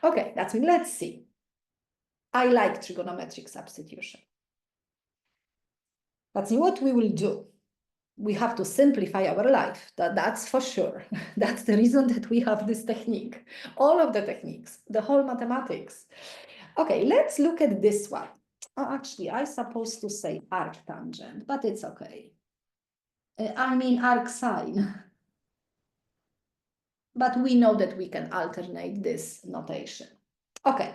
Okay, that's me. Let's see. I like trigonometric substitution. That's what we will do. We have to simplify our life. That's for sure. That's the reason that we have this technique. All of the techniques, the whole mathematics. Okay, let's look at this one. Oh, actually, I'm supposed to say arctangent, but it's okay. I mean arcsine. But we know that we can alternate this notation. Okay.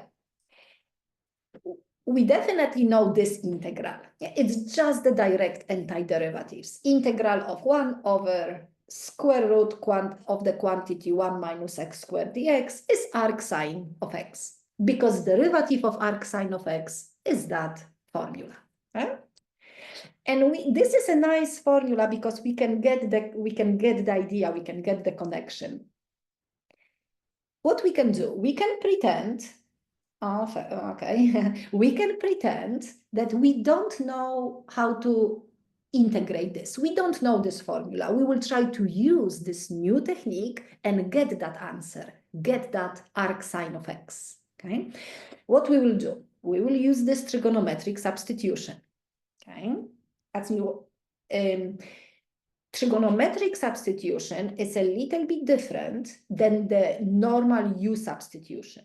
We definitely know this integral. It's just the direct antiderivatives. Integral of 1 over square root of the quantity 1 minus x squared dx is arcsine of x, because derivative of arcsine of x is that formula. Right? And this is a nice formula because we can get the idea, we can get the connection. What we can do, we can pretend, we can pretend that we don't know how to integrate this. We don't know this formula. We will try to use this new technique and get that answer, get that arcsine of x. Okay, what we will do, we will use this trigonometric substitution. Okay, that's new. Trigonometric substitution is a little bit different than the normal U substitution,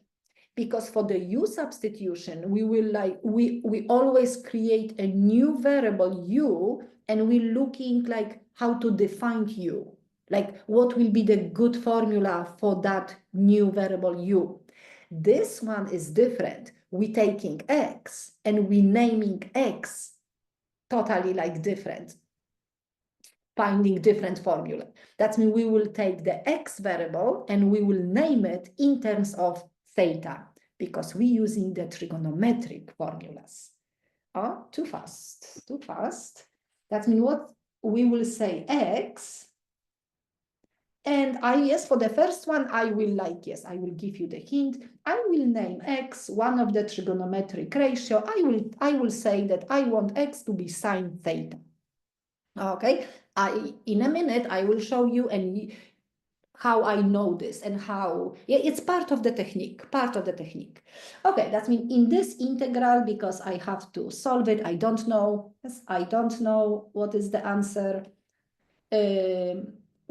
because for the U substitution, we always create a new variable U, and we're looking like how to define U, like what will be the good formula for that new variable U. This one is different. We're taking X and we naming X totally like different, finding different formula. That means we will take the X variable and we will name it in terms of theta, because we're using the trigonometric formulas. Oh, too fast, too fast. That means what we will say X, and yes, for the first one, I will give you the hint. I will name X one of the trigonometric ratio. I will say that I want X to be sine theta. Okay, in a minute, I will show you how I know this and how, it's part of the technique, Okay, that means in this integral, because I have to solve it, I don't know what is the answer.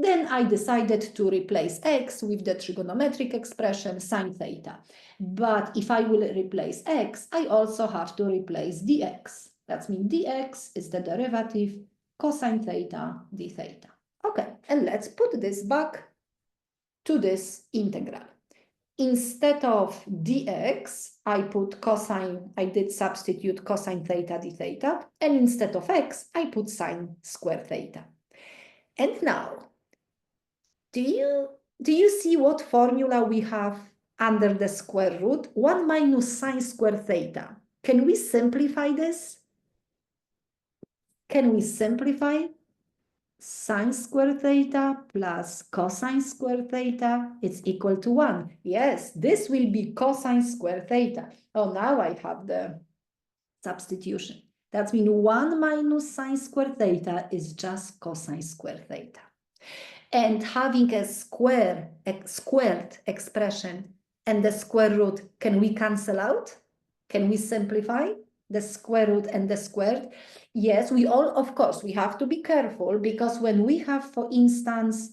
Then I decided to replace X with the trigonometric expression sine theta. But if I will replace X, I also have to replace dx. That means dx is the derivative cosine theta d theta. Okay, and let's put this back to this integral. Instead of dx, I did substitute cosine theta d theta, and instead of x, I put sine square theta. And now, do you see what formula we have under the square root? 1 minus sine square theta. Can we simplify this? Can we simplify? Sine square theta plus cosine square theta, it's equal to 1. Yes, this will be cosine square theta. Oh, now I have the substitution. That means 1 minus sine square theta is just cosine square theta. And having a squared expression and the square root, can we cancel out? Can we simplify the square root and the squared? Yes, of course, we have to be careful, because when we have, for instance,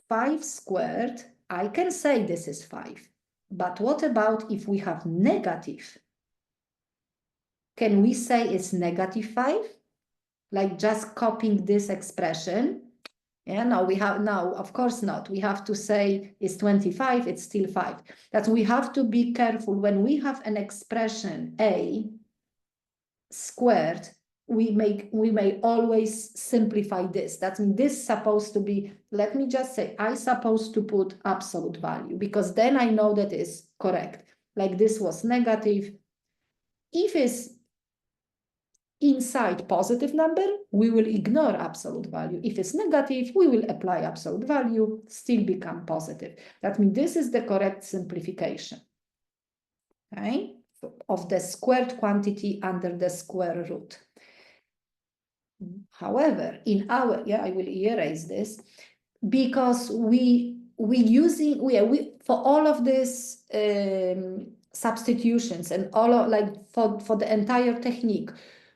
5 squared, I can say this is 5. But what about if we have negative? Can we say it's negative 5? Like just copying this expression? Yeah, no, of course not. We have to say it's 25, it's still 5. That we have to be careful when we have an expression a squared, we may always simplify this. That means this is supposed to be, let me just say, I supposed to put absolute value, because then I know that is correct. Like this was negative. If it's inside positive number, we will ignore absolute value. If it's negative, we will apply absolute value, still become positive. That means this is the correct simplification, okay, of the squared quantity under the square root. However, I will erase this, because we for all of these substitutions and all of, like for the entire technique,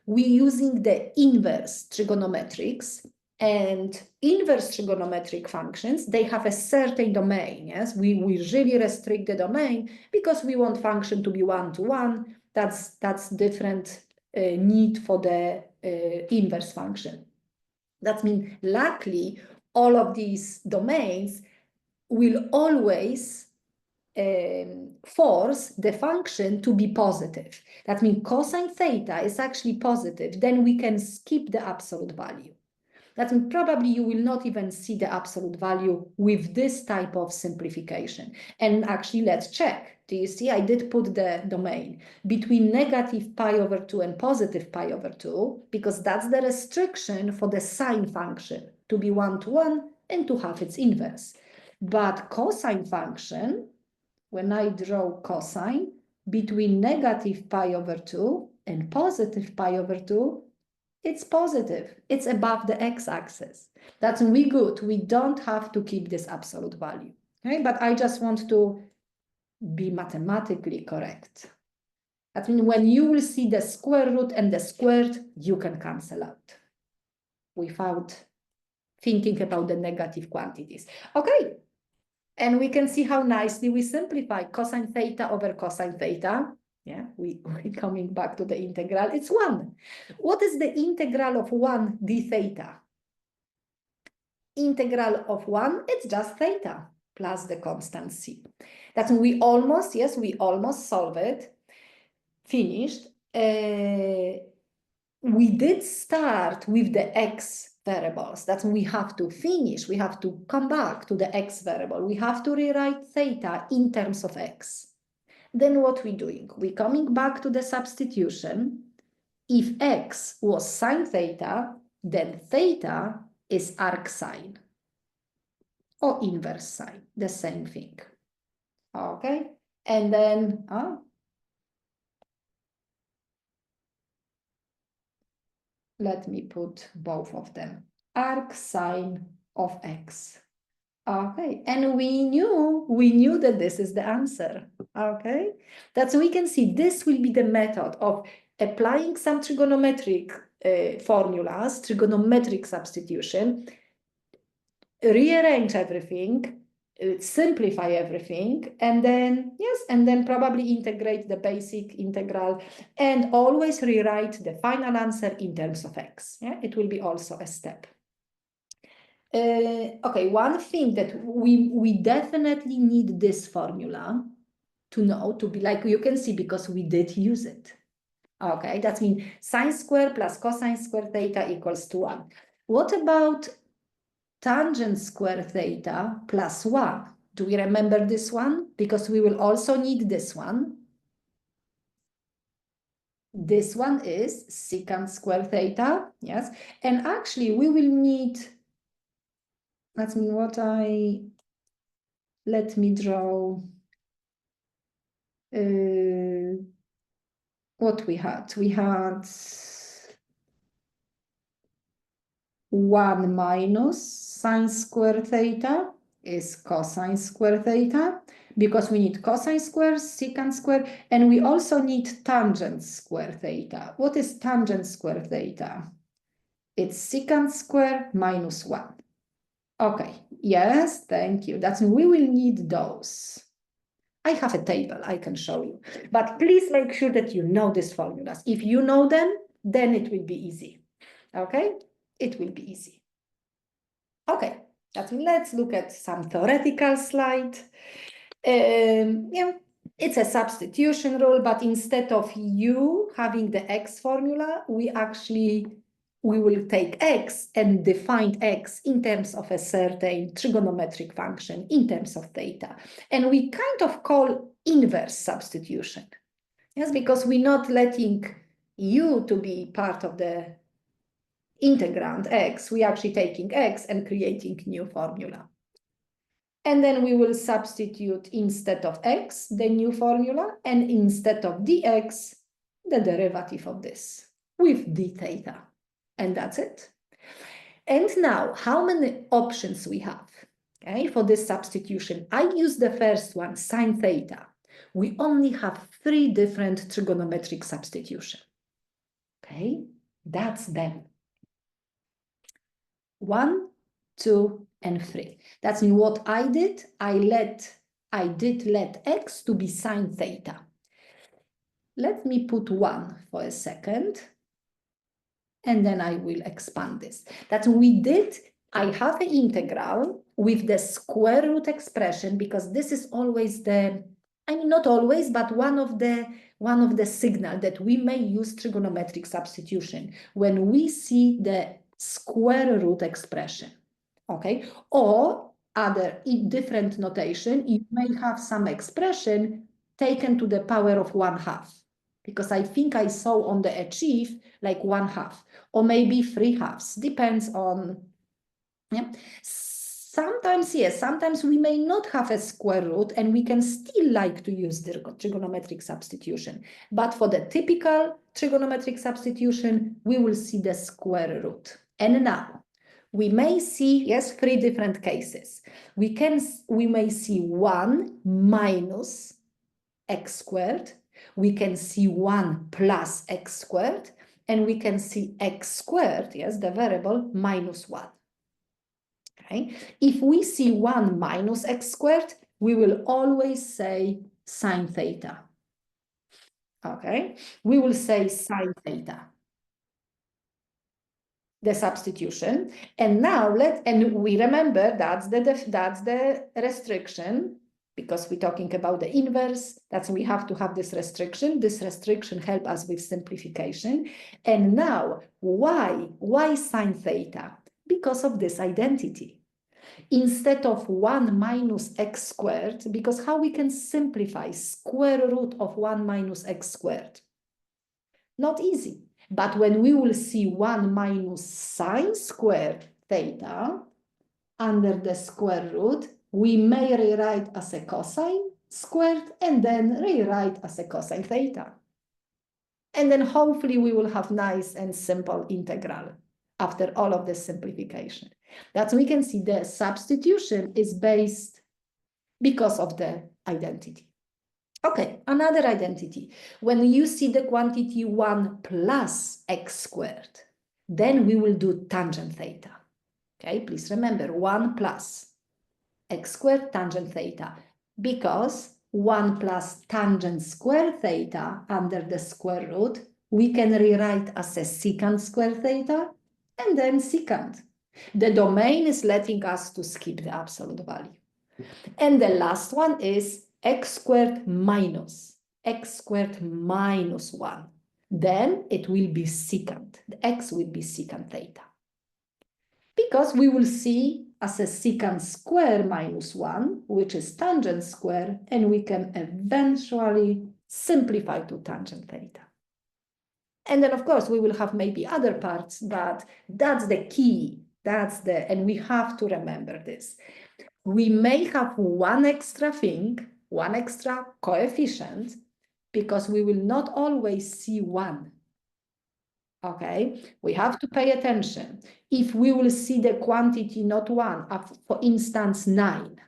we're using the inverse trigonometrics. And inverse trigonometric functions, they have a certain domain, yes? We really restrict the domain because we want function to be one-to-one. That's different need for the inverse function. That means, luckily, all of these domains will always force the function to be positive. That means cosine theta is actually positive. Then we can skip the absolute value. That means probably you will not even see the absolute value with this type of simplification. And actually, let's check. Do you see? I did put the domain between negative pi over 2 and positive pi over 2, because that's the restriction for the sine function to be one-to-one and to have its inverse. But cosine function, when I draw cosine between negative pi over 2 and positive pi over 2, it's positive. It's above the x-axis. That's really good. We don't have to keep this absolute value. Okay? But I just want to be mathematically correct. That means when you will see the square root and the squared, you can cancel out without thinking about the negative quantities. Okay. And we can see how nicely we simplify cosine theta over cosine theta. Yeah, we're coming back to the integral. It's 1. What is the integral of 1 d theta? Integral of 1, it's just theta plus the constant c. That's we almost solve it. Finished. We did start with the x variables. That's we have to finish. We have to come back to the x variable. We have to rewrite theta in terms of x. Then what we're doing? We're coming back to the substitution. If x was sine theta, then theta is arc sine or inverse sine, the same thing. Okay, and then let me put both of them. Arc sine of x. Okay, and we knew that this is the answer. Okay, that's we can see this will be the method of applying some trigonometric formulas, trigonometric substitution, rearrange everything, simplify everything, and then probably integrate the basic integral and always rewrite the final answer in terms of x. Yeah, it will be also a step. Okay, one thing that we definitely need this formula to know, to be like, you can see, because we did use it. Okay, that means sine square plus cosine square theta equals to 1. What about tangent square theta plus 1? Do we remember this one? Because we will also need this one. This one is secant square theta, yes. And actually we will need, let me draw what we had. We had 1 minus sine square theta is cosine square theta, because we need cosine square, secant square, and we also need tangent square theta. What is tangent square theta? It's secant square minus 1. Okay, yes, thank you. That's we will need those. I have a table I can show you, but please make sure that you know these formulas. If you know them, then it will be easy. Okay, it will be easy. Okay, let's look at some theoretical slide. Yeah, it's a substitution rule, but instead of you having the x formula, we will take x and define x in terms of a certain trigonometric function in terms of theta. And we kind of call inverse substitution. Yes, because we're not letting u to be part of the integrand x, we're actually taking x and creating new formula. And then we will substitute instead of x, the new formula, and instead of dx, the derivative of this with d theta. And that's it. And now, how many options we have? Okay, for this substitution, I use the first one, sine theta. We only have 3 different trigonometric substitution. Okay, that's them. 1, 2, and 3. That's what I did. I did let x to be sine theta. Let me put 1 for a second, and then I will expand this. That's what we did. I have an integral with the square root expression, because this is always the, I mean, not always, but one of the signal that we may use trigonometric substitution when we see the square root expression, okay? Or other different notation, you may have some expression taken to the power of 1/2, because I think I saw on the achieve like 1/2, or maybe 3/2, depends on, yeah. Sometimes, yes, sometimes we may not have a square root and we can still like to use the trigonometric substitution. But for the typical trigonometric substitution, we will see the square root. And now we may see, yes, 3 different cases. We may see 1 minus x squared. We can see 1 plus x squared. And we can see x squared, yes, the variable, minus 1. Okay. If we see 1 minus x squared, we will always say sine theta. Okay, we will say sine theta, the substitution. And now we remember that's the restriction, because we're talking about the inverse. That's we have to have this restriction. This restriction helps us with simplification. And now why sine theta? Because of this identity. Instead of 1 minus x squared, because how we can simplify square root of 1 minus x squared? Not easy. But when we will see 1 minus sine squared theta under the square root, we may rewrite as a cosine squared and then rewrite as a cosine theta. And then hopefully we will have nice and simple integral after all of this simplification. That's we can see the substitution is based because of the identity. Okay, another identity. When you see the quantity 1 plus x squared, then we will do tangent theta. Okay, please remember 1 plus x squared tangent theta, because 1 plus tangent square theta under the square root, we can rewrite as a secant square theta and then secant. The domain is letting us to skip the absolute value. And the last one is x squared minus 1. Then it will be secant. The x will be secant theta. Because we will see as a secant square minus 1, which is tangent square, and we can eventually simplify to tangent theta. And then, of course, we will have maybe other parts, but that's the key. And we have to remember this. We may have one extra thing, one extra coefficient, because we will not always see 1. Okay, we have to pay attention. If we will see the quantity not 1, for instance 9,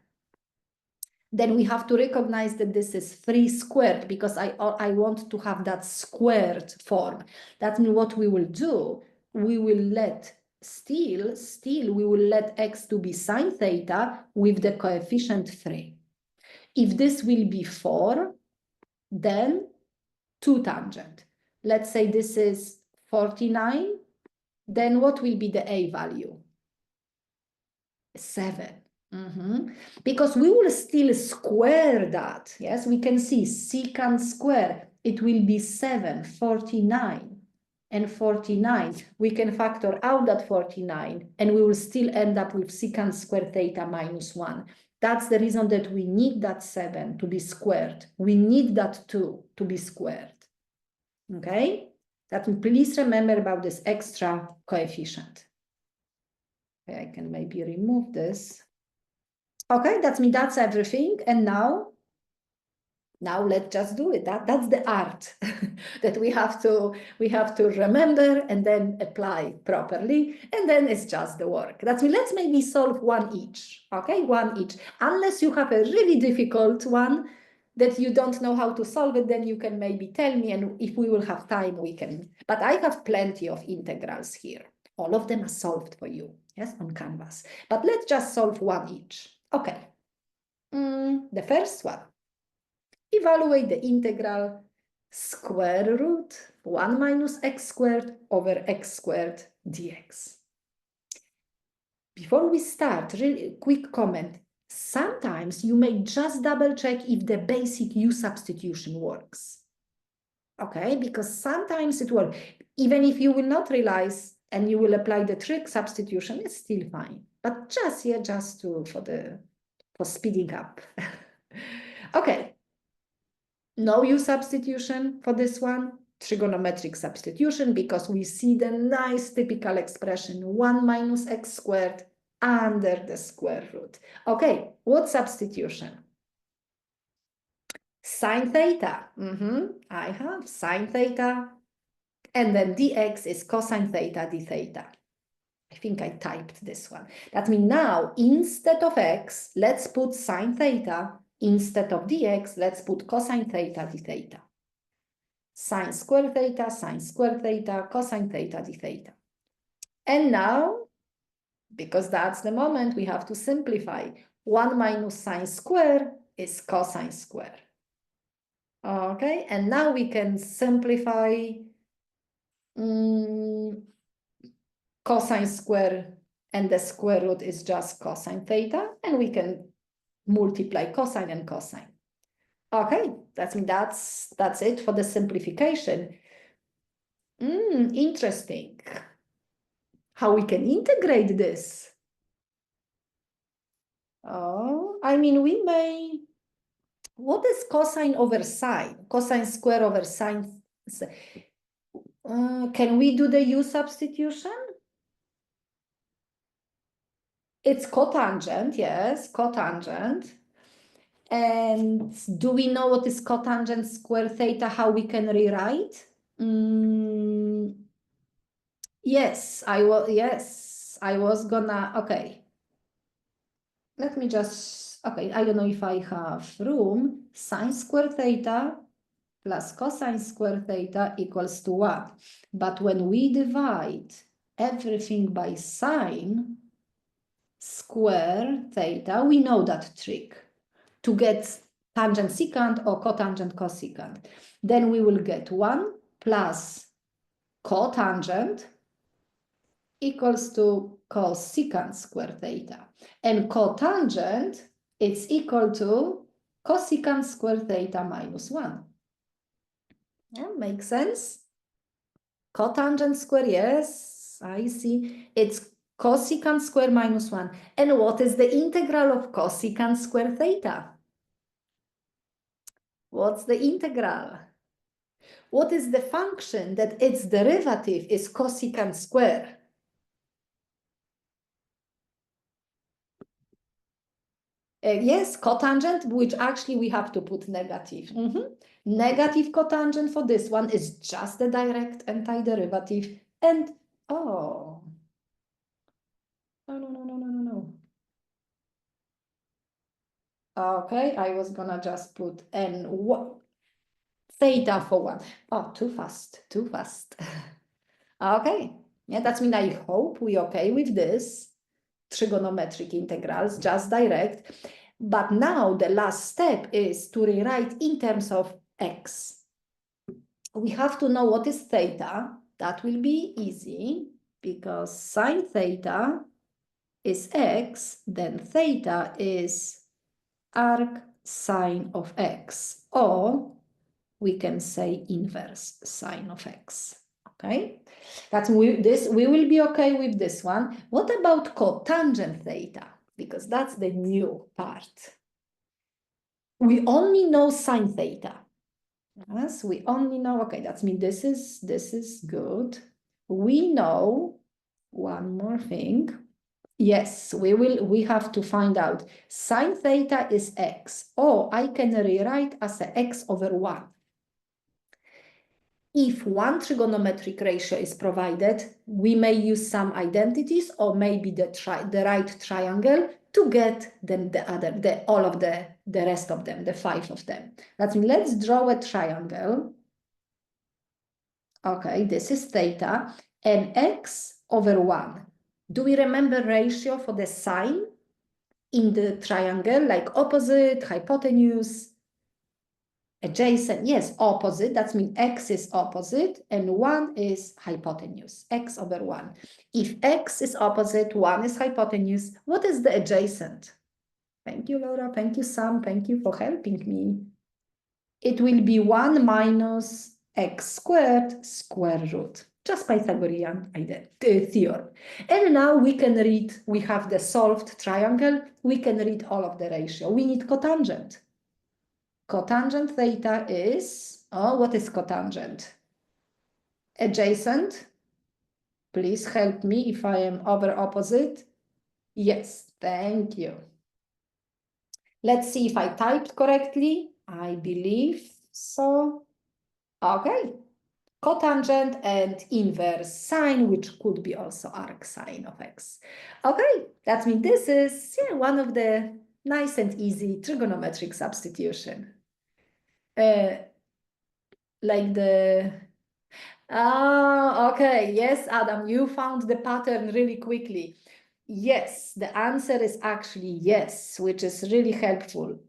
then we have to recognize that this is 3 squared, because I want to have that squared form. That means what we will do, we will let still we will let x to be sine theta with the coefficient 3. If this will be 4, then 2 tangent. Let's say this is 49, then what will be the a value? 7. Because we will still square that. Yes, we can see secant square. It will be 7, 49. And 49, we can factor out that 49, and we will still end up with secant square theta minus 1. That's the reason that we need that 7 to be squared. We need that 2 to be squared. Okay? That please remember about this extra coefficient. Okay, I can maybe remove this. Okay, that's everything. And now Now let's just do it. That's the art that we have to remember and then apply properly, and then it's just the work. That's mean, let's maybe solve one each, okay? One each. Unless you have a really difficult one that you don't know how to solve it, then you can maybe tell me, and if we will have time, we can. But I have plenty of integrals here. All of them are solved for you, yes, on Canvas. But let's just solve one each. Okay. The first one. Evaluate the integral square root 1 minus x squared over x squared dx. Before we start, really quick comment. Sometimes you may just double check if the basic U substitution works. Okay, because sometimes it works. Even if you will not realize and you will apply the trig substitution, it's still fine. But just here, just for speeding up. Okay. No U substitution for this one, trigonometric substitution, because we see the nice typical expression 1 minus x squared under the square root. Okay, what substitution? Sine theta. I have sine theta, and then dx is cosine theta d theta. I think I typed this one. That means now, instead of x, let's put sine theta. Instead of dx, let's put cosine theta d theta. Sine square theta, cosine theta d theta. And now, because that's the moment, we have to simplify. 1 minus sine square is cosine square. Okay, and now we can simplify cosine square, and the square root is just cosine theta, and we can multiply cosine and cosine. Okay, that's it for the simplification. Interesting. How we can integrate this? Oh, I mean, we may. What is cosine over sine? Cosine square over sine. Can we do the U substitution? It's cotangent, yes, cotangent. And do we know what is cotangent square theta, how we can rewrite? Yes, I was gonna, okay. Let me just, okay, I don't know if I have room. Sine square theta plus cosine square theta equals to 1. But when we divide everything by sine square theta, we know that trick to get tangent secant or cotangent cosecant. Then we will get 1 plus cotangent equals to cosecant square theta. And cotangent is equal to cosecant square theta minus 1. Yeah, makes sense? Cotangent square, yes, I see. It's cosecant square minus 1. And what is the integral of cosecant square theta? What's the integral? What is the function that its derivative is cosecant square? Yes, cotangent, which actually we have to put negative. Negative cotangent for this one is just the direct antiderivative. And, oh, no. Okay, I was gonna just put n theta for 1. Oh, too fast. Okay, yeah, that's mean I hope we okay with this. Trigonometric integrals, just direct. But now the last step is to rewrite in terms of x. We have to know what is theta. That will be easy because sine theta is x, then theta is arc sine of x, or we can say inverse sine of x. Okay, we will be okay with this one. What about cotangent theta? Because that's the new part. We only know sine theta. Yes, we only know, okay, that's mean this is good. We know one more thing. Yes, we have to find out. Sine theta is x, or I can rewrite as a x over 1. If one trigonometric ratio is provided, we may use some identities or maybe the right triangle to get then all of the rest of them, the 5 of them. That means let's draw a triangle. Okay, this is theta and x over 1. Do we remember ratio for the sine in the triangle, like opposite, hypotenuse, adjacent? Yes, opposite. That means x is opposite and 1 is hypotenuse, x over 1. If x is opposite, 1 is hypotenuse, what is the adjacent? Thank you, Laura. Thank you, Sam. Thank you for helping me. It will be 1 minus x squared square root. Just Pythagorean theorem. And now we can read, we have the solved triangle, we can read all of the ratio. We need cotangent. Cotangent theta is, what is cotangent? Adjacent. Please help me if I am over opposite. Yes, thank you. Let's see if I typed correctly. I believe so. Okay. Cotangent and inverse sine, which could be also arc sine of x. Okay, that means this is one of the nice and easy trigonometric substitution. Like the, okay, yes, Adam, you found the pattern really quickly. Yes, the answer is actually yes, which is really helpful.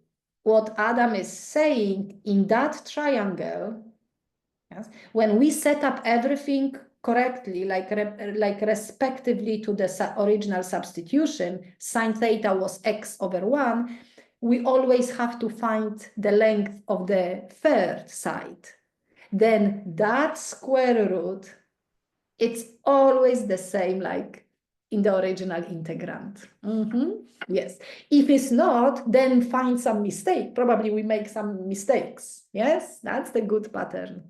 What Adam is saying in that triangle, yes, when we set up everything correctly, like respectively to the original substitution, sine theta was x over 1, we always have to find the length of the third side. Then that square root, it's always the same like in the original integrand. Yes. If it's not, then find some mistake. Probably we make some mistakes. Yes, that's the good pattern.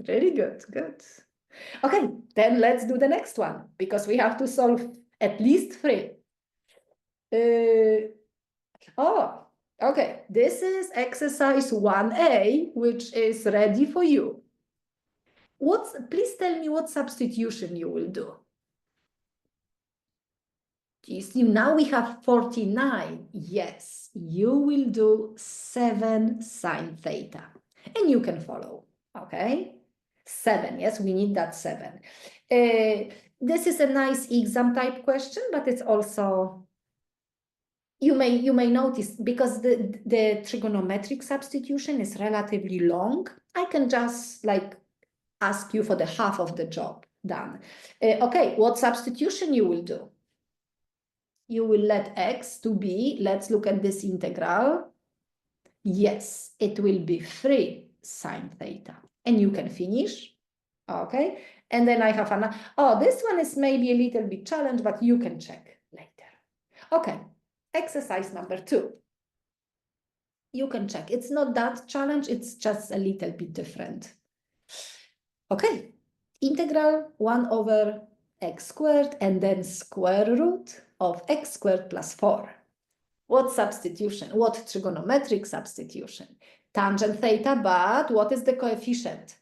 Really good, good. Okay, then let's do the next one because we have to solve at least 3. Okay, this is exercise 1A, which is ready for you. Please tell me what substitution you will do. You see, now we have 49. Yes, you will do 7 sine theta. And you can follow, okay? 7, yes, we need that 7. This is a nice exam type question, but it's also, you may notice, because the trigonometric substitution is relatively long, I can just like ask you for the half of the job done. Okay, what substitution you will do? You will let x to be, let's look at this integral. Yes, it will be 3 sine theta. And you can finish, okay? And then I have this one is maybe a little bit challenged, but you can check later. Okay, exercise number 2. You can check. It's not that challenge, it's just a little bit different. Okay, integral 1 over x squared and then square root of x squared plus 4. What substitution? What trigonometric substitution? Tangent theta, but what is the coefficient?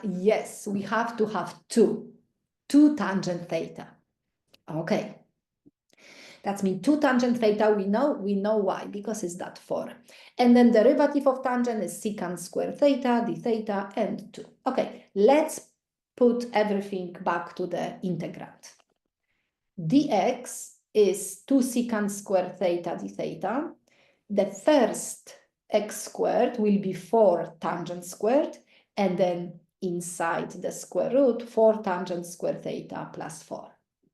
Yes, we have to have 2 tangent theta. Okay. That means 2 tangent theta, we know why, because it's that 4. And then derivative of tangent is secant square theta, d theta, and 2. Okay, let's put everything back to the integrand. Dx is 2 secant square theta d theta. The first x squared will be 4 tangent squared, and then inside the square root, 4 tangent square theta plus 4.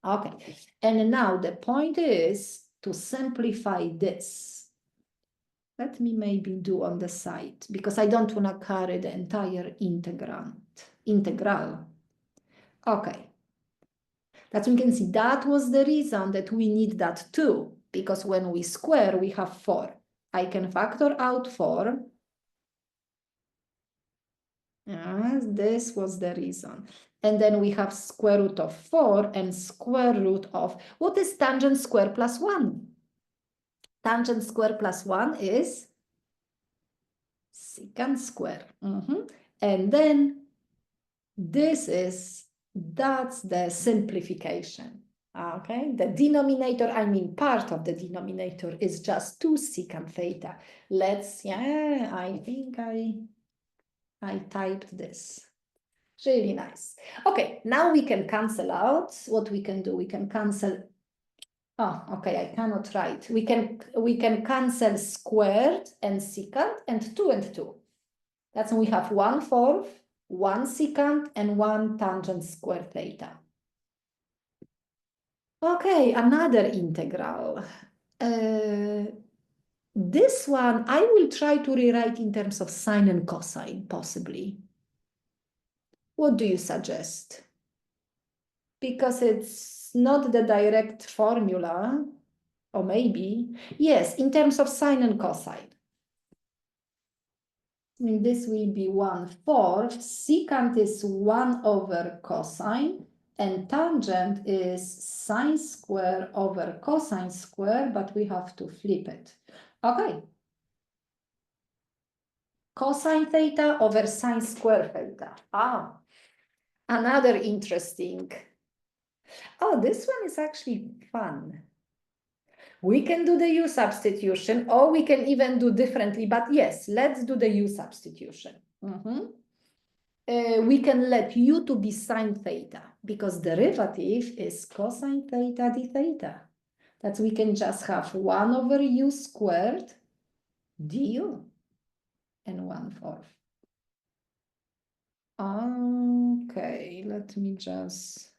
Okay, and now the point is to simplify this. Let me maybe do on the side, because I don't want to carry the entire integral. Okay. That we can see that was the reason that we need that 2, because when we square, we have 4. I can factor out 4. Yes, this was the reason. And then we have square root of 4 and square root of, what is tangent square plus 1? Tangent square plus 1 is secant square. And then that's the simplification. Okay, the denominator, I mean part of the denominator, is just 2 secant theta. I think I typed this. Really nice. Okay, now we can cancel out. What we can do, we can cancel. Oh, okay, I cannot write. We can cancel squared and secant and 2. That's when we have 1/4, 1 secant, and 1 tangent square theta. Okay, another integral. This one I will try to rewrite in terms of sine and cosine, possibly. What do you suggest? Because it's not the direct formula, or maybe, yes, in terms of sine and cosine. I mean, this will be 1/4. Secant is 1 over cosine, and tangent is sine square over cosine square, but we have to flip it. Okay. Cosine theta over sine square theta. Another interesting. Oh, this one is actually fun. We can do the U substitution, or we can even do differently, but yes, let's do the U substitution. We can let U to be sine theta, because derivative is cosine theta d theta. That we can just have 1 over U squared du and 1/4. Okay, let me just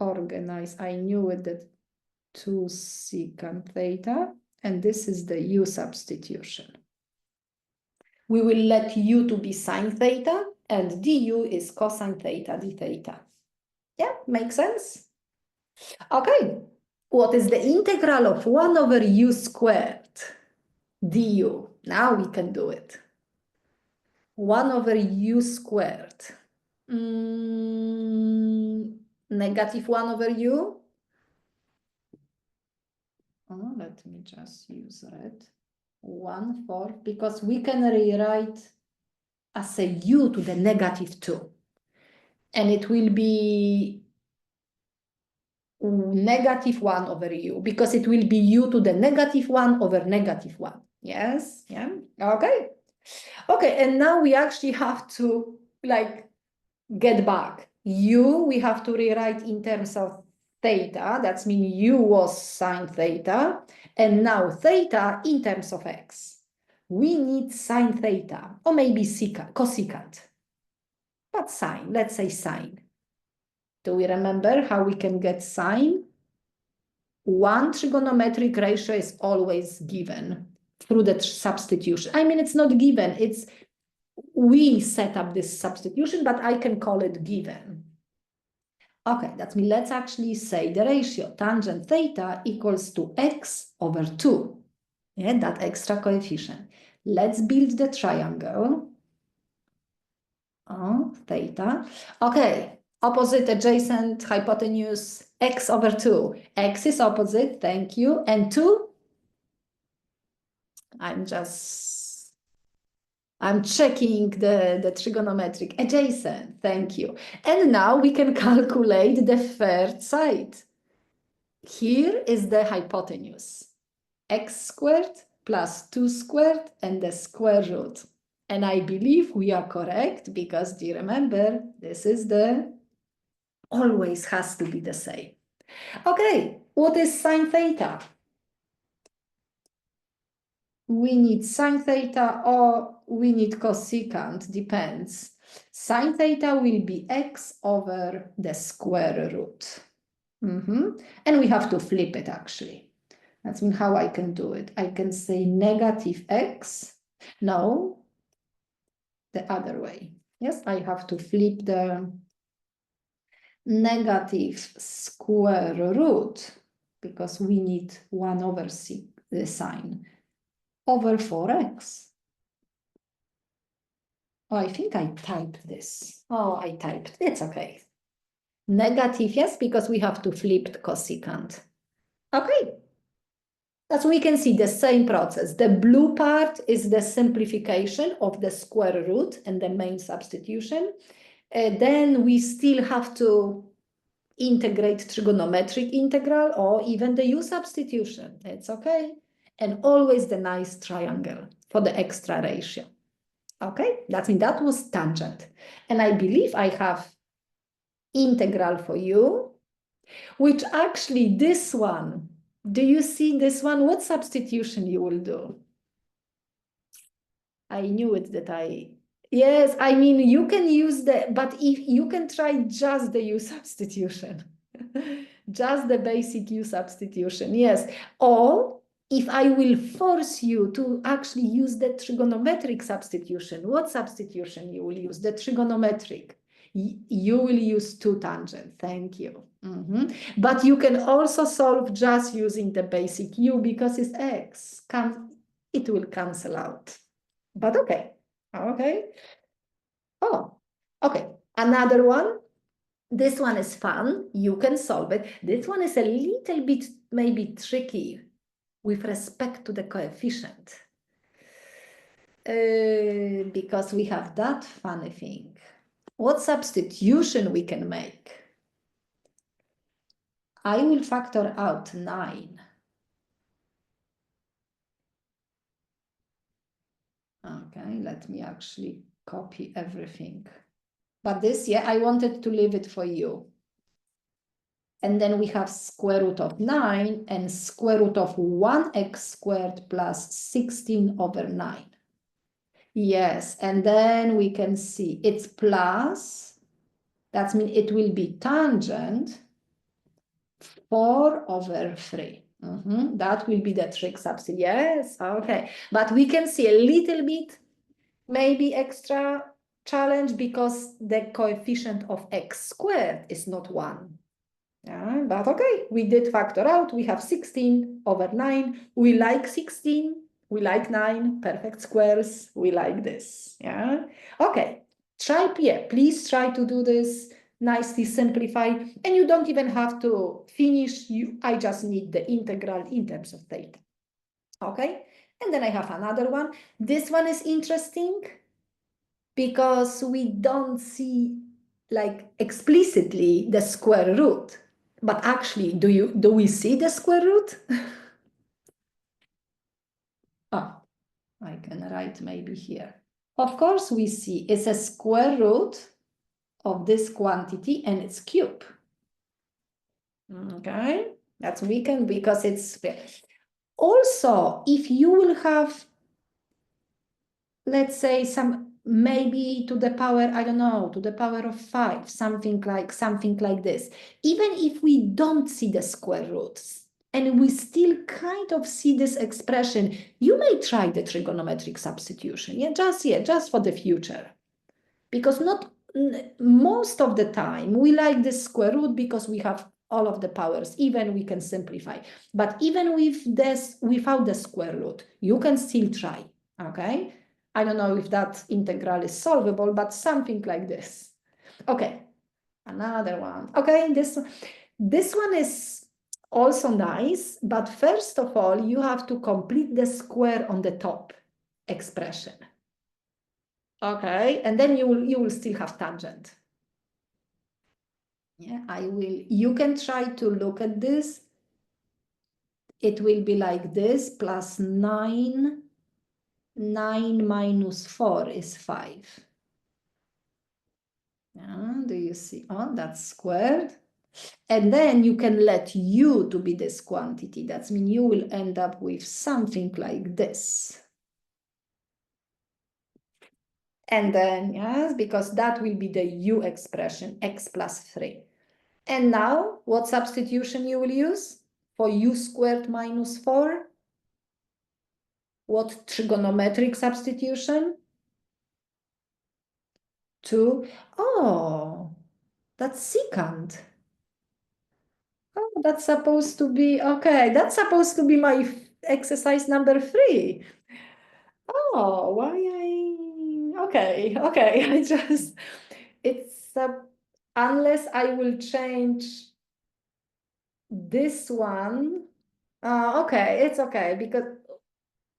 organize. I knew it, that 2 secant theta, and this is the U substitution. We will let U to be sine theta, and du is cosine theta d theta. Yeah, makes sense? Okay, what is the integral of 1 over U squared du? Now we can do it. 1 over U squared. Negative 1 over U. Let me just use red. 1/4, because we can rewrite as a U to the negative 2. And it will be negative 1 over U, because it will be U to the negative 1 over negative 1. Yes, yeah, okay. Okay, and now we actually have to get back. U, we have to rewrite in terms of theta. That means U was sine theta, and now theta in terms of x. We need sine theta, or maybe cosecant. But sine, let's say sine. Do we remember how we can get sine? One trigonometric ratio is always given through the substitution. I mean, it's not given, we set up this substitution, but I can call it given. Okay, that means let's actually say the ratio tangent theta equals to x over 2. Yeah, that extra coefficient. Let's build the triangle. Theta. Okay, opposite, adjacent, hypotenuse, x over 2. X is opposite, thank you. And 2? I'm checking the trigonometric adjacent, thank you. And now we can calculate the third side. Here is the hypotenuse. X squared plus 2 squared and the square root. And I believe we are correct, because do you remember, this is always has to be the same. Okay, what is sine theta? We need sine theta or we need cosecant, depends. Sine theta will be x over the square root. And we have to flip it actually. That's how I can do it. I can say negative x. No, the other way. Yes, I have to flip the negative square root, because we need 1 over the sine over 4x. Oh, I think I typed this. Oh, I typed. It's okay. Negative, yes, because we have to flip the cosecant. Okay. As we can see, the same process. The blue part is the simplification of the square root and the main substitution. Then we still have to integrate trigonometric integral or even the u substitution. It's okay. And always the nice triangle for the extra ratio. Okay, that means that was tangent. And I believe I have integral for you, which actually this one, do you see this one? What substitution you will do? I knew it that yes, I mean, you can use but if you can try just the u substitution, just the basic u substitution, yes. Or if I will force you to actually use the trigonometric substitution, what substitution you will use? The trigonometric. You will use two tangent. Thank you. But you can also solve just using the basic u because it's x. It will cancel out. But okay. Okay. Oh, okay. Another one. This one is fun. You can solve it. This one is a little bit maybe tricky with respect to the coefficient. Because we have that funny thing. What substitution we can make? I will factor out 9. Okay, let me actually copy everything. But this, yeah, I wanted to leave it for you. And then we have square root of 9 and square root of 1x squared plus 16 over 9. Yes, and then we can see it's plus, that means it will be tangent 4 over 3. That will be the trig substitution. Yes, okay. But we can see a little bit, maybe extra challenge because the coefficient of x squared is not 1. Yeah, but okay, we did factor out. We have 16 over 9. We like 16. We like 9. Perfect squares. We like this. Yeah. Okay. Please try to do this. Nicely simplify. And you don't even have to finish. I just need the integral in terms of theta. Okay. And then I have another one. This one is interesting because we don't see like explicitly the square root. But actually, do we see the square root? Oh, I can write maybe here. Of course, we see it's a square root of this quantity and its cube. Okay, that's we can because it's also if you will have, let's say some maybe to the power, I don't know, to the power of 5, something like this. Even if we don't see the square roots and we still kind of see this expression, you may try the trigonometric substitution. Just for the future. Because not most of the time we like this square root because we have all of the powers, even we can simplify. But even with this, without the square root, you can still try, okay? I don't know if that integral is solvable, but something like this. Okay, another one. Okay, this one is also nice, but first of all, you have to complete the square on the top expression. Okay, and then you will still have tangent. Yeah, you can try to look at this. It will be like this, plus 9. 9 minus 4 is 5. Do you see? Oh, that's squared. And then you can let u to be this quantity. That means you will end up with something like this. And then, yes, because that will be the u expression, x plus 3. And now, what substitution you will use for u squared minus 4? What trigonometric substitution? 2. Oh, that's secant. Oh, that's supposed to be, okay, that's supposed to be my exercise number 3. Oh, Okay, it's unless I will change this one. Okay, it's okay, because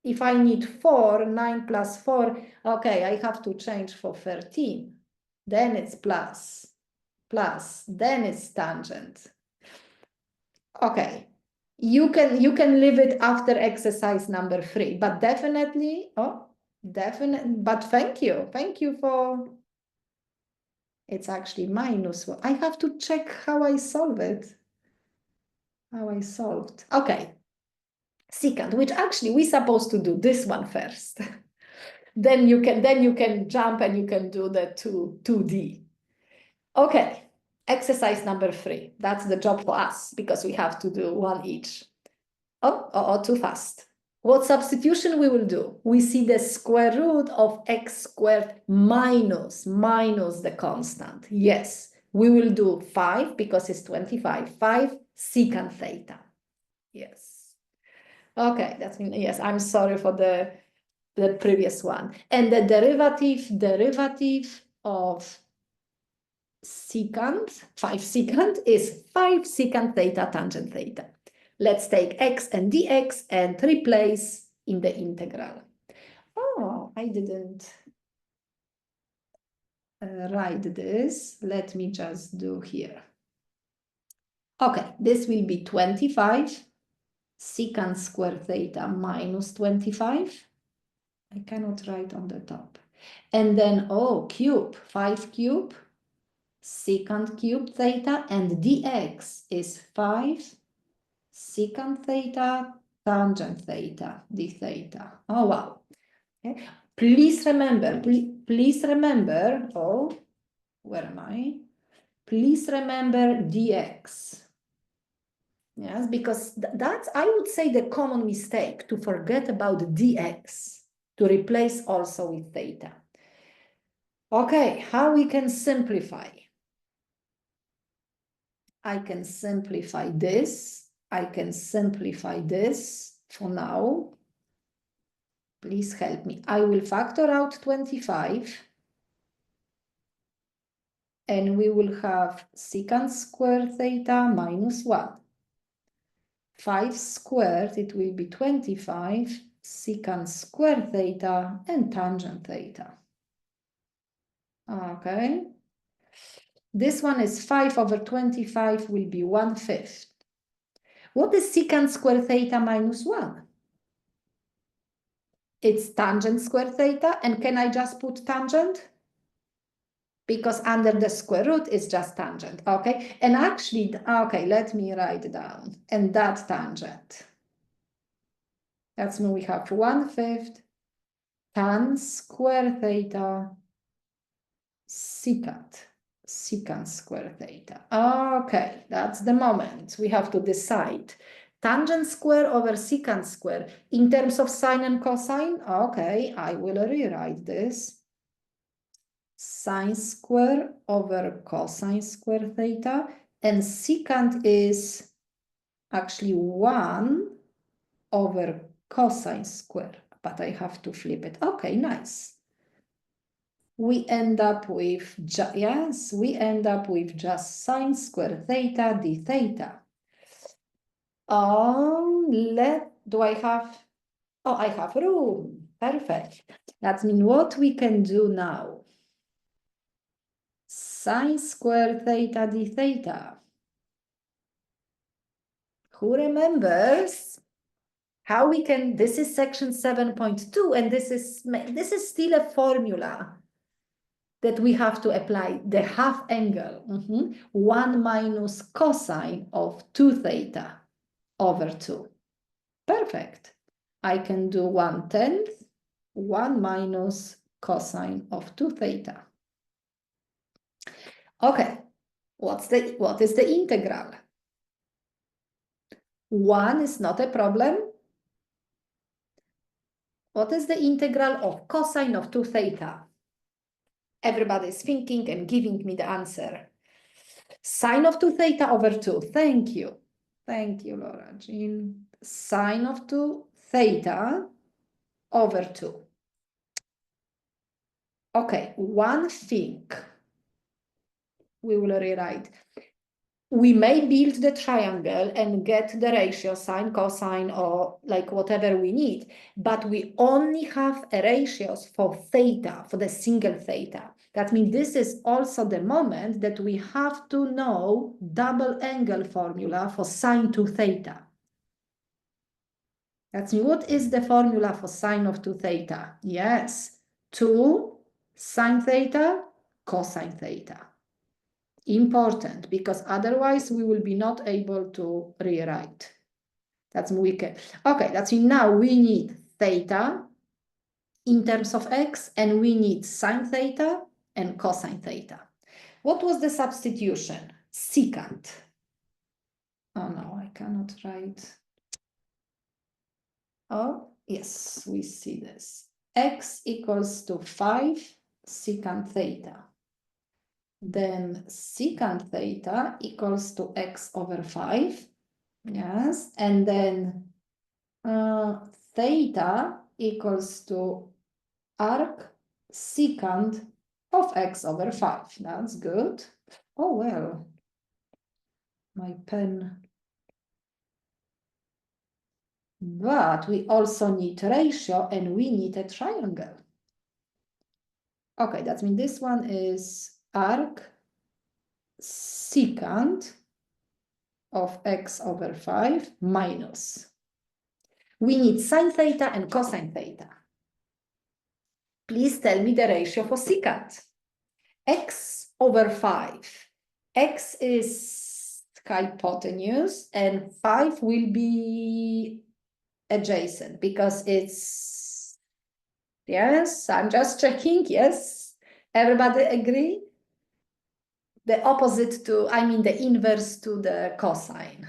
if I need 4, 9 plus 4, okay, I have to change for 13. Then it's plus, then it's tangent. Okay, you can leave it after exercise number 3, but definitely, but thank you for, it's actually minus 1. I have to check how I solve it. How I solved. Okay. Secant, which actually we're supposed to do this one first. then you can jump and you can do the 2D. Okay. Exercise number 3. That's the job for us because we have to do one each. Oh, too fast. What substitution we will do? We see the square root of x squared minus the constant. Yes, we will do 5 because it's 25. 5 secant theta. Yes. Okay, that's yes, I'm sorry for the previous one. And the derivative of secant, 5 secant, is 5 secant theta tangent theta. Let's take x and dx and replace in the integral. Oh, I didn't write this. Let me just do here. Okay, this will be 25 secant square theta minus 25. I cannot write on the top. And then, cube, 5 cube, secant cube theta, and dx is 5 secant theta tangent theta, d theta. Oh, wow. Okay. Please remember, where am I? Please remember dx. Yes, because that's, I would say, the common mistake, to forget about dx, to replace also with theta. Okay, how we can simplify? I can simplify this. I can simplify this for now. Please help me. I will factor out 25. And we will have secant square theta minus 1. 5 squared, it will be 25 secant square theta and tangent theta. Okay. This one is 5 over 25 will be 1/5. What is secant square theta minus 1? It's tangent square theta. And can I just put tangent? Because under the square root is just tangent, okay? And actually, okay, let me write down. And that tangent. That's when we have 1/5 tan square theta secant square theta. Okay, that's the moment. We have to decide. Tangent square over secant square. In terms of sine and cosine, okay, I will rewrite this. Sine square over cosine square theta, and secant is actually 1 over cosine square, but I have to flip it. Okay, nice. We end up with, just sine square theta d theta. Do I have, I have room. Perfect. That means what we can do now. Sine square theta d theta. Who remembers how we can, this is section 7.2, and this is still a formula that we have to apply, the half angle, 1 minus cosine of 2 theta over 2. Perfect. I can do 1/10, 1 minus cosine of 2 theta. Okay, what is the integral? 1 is not a problem. What is the integral of cosine of 2 theta? Everybody is thinking and giving me the answer. Sine of 2 theta over 2. Thank you. Thank you, Laura Jean. Sine of 2 theta over 2. Okay, one thing we will rewrite. We may build the triangle and get the ratio sine, cosine, or like whatever we need, but we only have ratios for theta, for the single theta. That means this is also the moment that we have to know double angle formula for sine 2 theta. That's what is the formula for sine of 2 theta? Yes, 2 sine theta, cosine theta. Important, because otherwise we will be not able to rewrite. That's wicked. Okay, that's it. Now we need theta in terms of x, and we need sine theta and cosine theta. What was the substitution? Secant. Oh no, I cannot write. Oh, yes, we see this. X equals to 5 secant theta. Then secant theta equals to x over 5. Yes, and then theta equals to arc secant of x over 5. That's good. Oh, well, my pen. But we also need ratio and we need a triangle. Okay, that means this one is arc secant of x over 5 minus. We need sine theta and cosine theta. Please tell me the ratio for secant. X over 5. X is hypotenuse and 5 will be adjacent because it's, yes, I'm just checking, yes. Everybody agree? The opposite to, I mean the inverse to the cosine.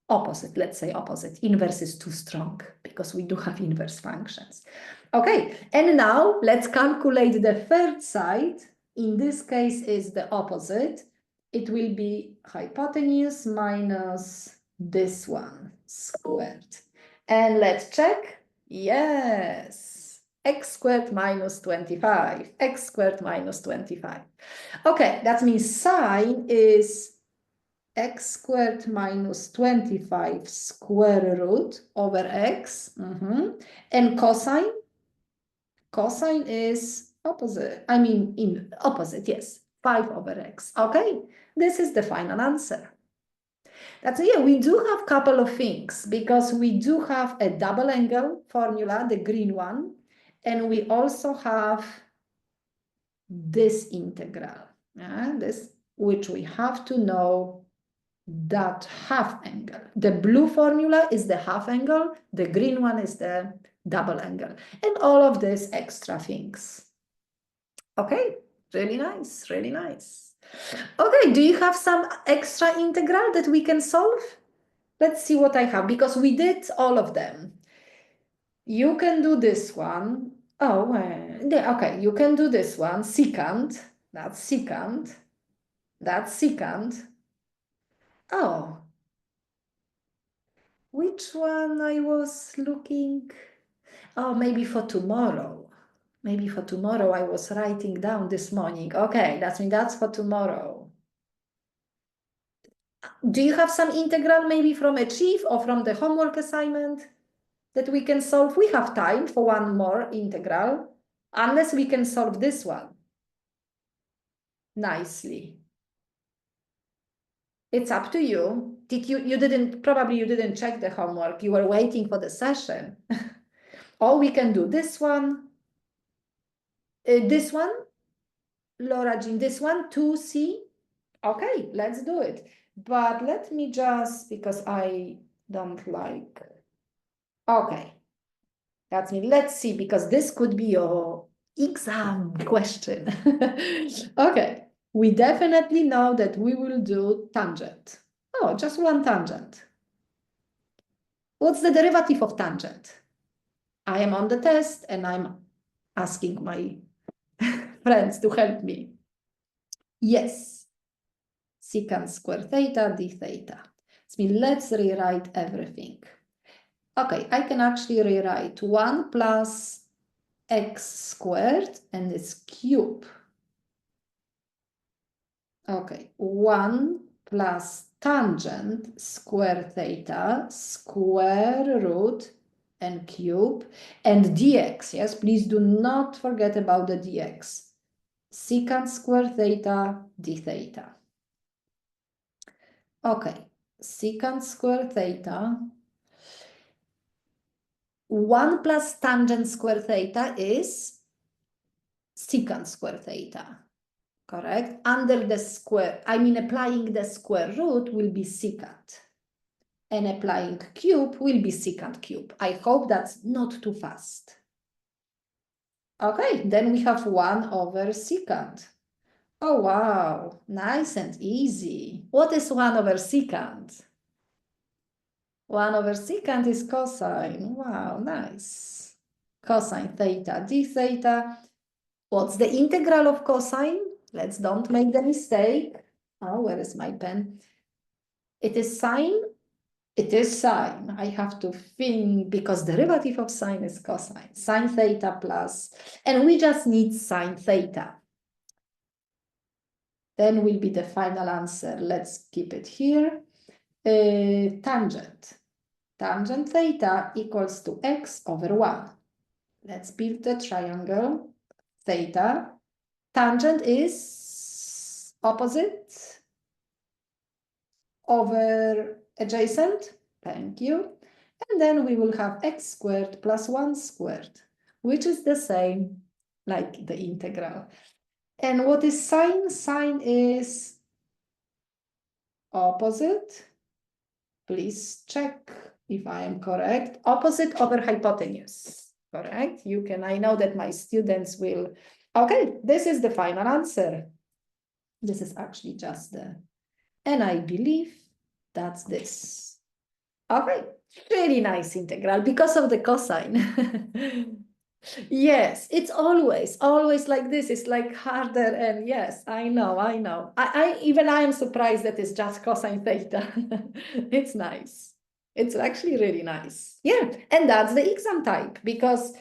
Opposite, let's say opposite. Inverse is too strong because we do have inverse functions. Okay, and now let's calculate the third side. In this case is the opposite. It will be hypotenuse minus this one squared. And let's check. Yes, x squared minus 25. X squared minus 25. Okay, that means sine is x squared minus 25 square root over x. And cosine? Cosine is opposite. I mean, in opposite, yes. 5 over x. Okay, this is the final answer. That's, yeah, we do have a couple of things because we do have a double angle formula, the green one, and we also have this integral, this, which we have to know that half angle. The blue formula is the half angle, the green one is the double angle, and all of these extra things. Okay, really nice, really nice. Okay, do you have some extra integral that we can solve? Let's see what I have, because we did all of them. You can do this one. Oh, okay, you can do this one, secant, that's secant, that's secant. Oh, which one I was looking? Oh, maybe for tomorrow. Maybe for tomorrow I was writing down this morning. Okay, that's for tomorrow. Do you have some integral maybe from Achieve or from the homework assignment that we can solve? We have time for one more integral, unless we can solve this one nicely. It's up to you. Probably you didn't check the homework. You were waiting for the session. Or we can do this one, Laura Jean, this one, 2C. Okay, let's do it. But let me just, because I don't like, okay. That's me. Let's see, because this could be your exam question. Okay, we definitely know that we will do tangent. Oh, just one tangent. What's the derivative of tangent? I am on the test and I'm asking my friends to help me. Yes, secant square theta d theta. So let's rewrite everything. Okay, I can actually rewrite 1 plus x squared and it's cube. Okay, 1 plus tangent square theta square root and cube and dx. Yes, please do not forget about the dx. Secant square theta d theta. Okay, secant square theta. 1 plus tangent square theta is secant square theta. Correct? Under the square, I mean applying the square root will be secant. And applying cube will be secant cube. I hope that's not too fast. Okay, then we have 1 over secant. Oh, wow, nice and easy. What is 1 over secant? 1 over secant is cosine. Wow, nice. Cosine theta d theta. What's the integral of cosine? Let's don't make the mistake. Oh, where is my pen? It is sine. It is sine. I have to think because derivative of sine is cosine. Sine theta plus, and we just need sine theta. Then will be the final answer. Let's keep it here. Tangent. Tangent theta equals to x over 1. Let's build the triangle. Theta. Tangent is opposite over adjacent. Thank you. And then we will have x squared plus 1 squared, which is the same like the integral. And what is sine? Sine is opposite. Please check if I am correct. Opposite over hypotenuse. Correct? You can, I know that my students will. Okay, this is the final answer. This is actually just the, and I believe that's this. Okay, really nice integral because of the cosine. Yes, it's always like this. It's like harder, and yes, I know. I am surprised that it's just cosine theta. It's nice. It's actually really nice. Yeah, and that's the exam type because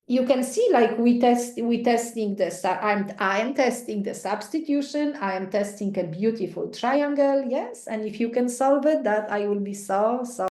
you can see like we testing this. I am testing the substitution. I am testing a beautiful triangle. Yes, and if you can solve it, that I will be so